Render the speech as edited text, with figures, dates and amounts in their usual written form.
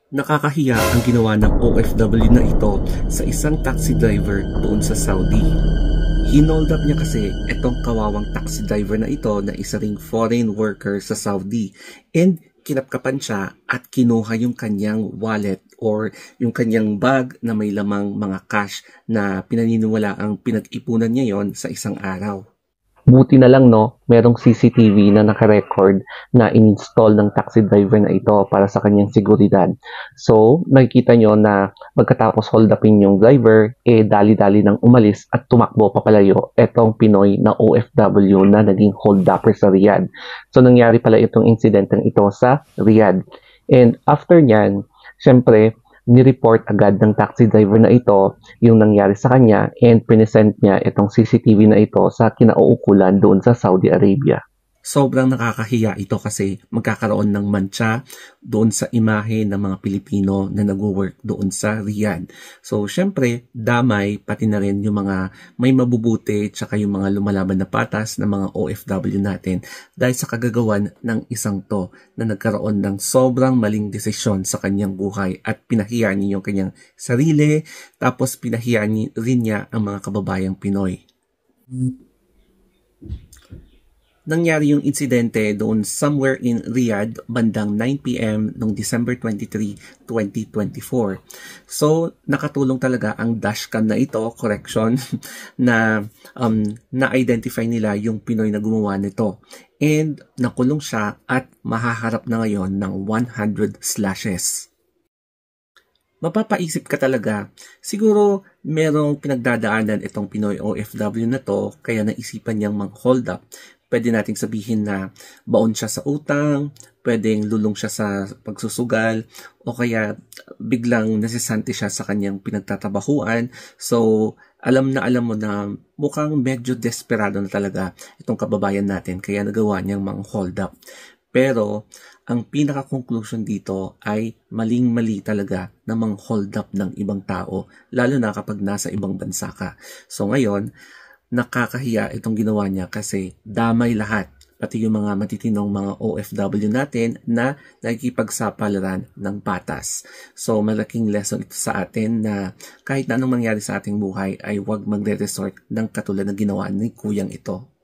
Nakakahiya ang ginawa ng OFW na ito sa isang taxi driver doon sa Saudi. Hinold up niya kasi itong kawawang taxi driver na ito na isa ring foreign worker sa Saudi, and kinapkapan siya at kinuha yung kanyang wallet or yung kanyang bag na may lamang mga cash na pinaniniwala ang pinag-ipunan niya yon sa isang araw. Buti na lang merong CCTV na naka-record na in-install ng taxi driver na ito para sa kanyang seguridad. So, nakikita nyo na pagkatapos hold upin yung driver, dali-dali nang umalis at tumakbo papalayo etong Pinoy na OFW na naging hold upper sa Riyadh. So, nangyari pala itong insidenteng ito sa Riyadh. And after nyan, syempre, ni-report agad ng taxi driver na ito yung nangyari sa kanya and pinesent niya itong CCTV na ito sa kinauukulan doon sa Saudi Arabia. Sobrang nakakahiya ito kasi magkakaroon ng mantsa doon sa imahe ng mga Pilipino na nag-work doon sa Riyadh. So, syempre, damay pati na rin yung mga may mabubuti tsaka yung mga lumalaban na patas ng mga OFW natin dahil sa kagagawan ng isang to na nagkaroon ng sobrang maling desisyon sa kanyang buhay at pinahiya niya yung kanyang sarili, tapos pinahiya rin niya ang mga kababayang Pinoy. Nangyari yung insidente doon somewhere in Riyadh bandang 9 PM noong December 23, 2024. So, nakatulong talaga ang dashcam na ito, correction, na na-identify nila yung Pinoy na gumawa nito. And nakulong siya at mahaharap na ngayon ng 100 slashes. Mapapaisip ka talaga, siguro merong pinagdadaanan itong Pinoy OFW na to kaya naisipan niyang mag-hold up. Pwede nating sabihin na baon siya sa utang, pwedeng lulong siya sa pagsusugal, o kaya biglang nasisante siya sa kanyang pinagtatabahuan. So, alam mo na mukhang medyo desperado na talaga itong kababayan natin kaya nagawa niyang mang-hold up. Pero, ang pinaka-conclusion dito ay maling-mali talaga na mang-hold up ng ibang tao, lalo na kapag nasa ibang bansa ka. So ngayon, nakakahiya itong ginawa niya kasi damay lahat, pati yung mga matitinong mga OFW natin na nakikipagsapalaran ng patas. So malaking lesson ito sa atin na kahit na anong mangyari sa ating buhay ay huwag magre-resort ng katulad na ginawa ni kuyang ito.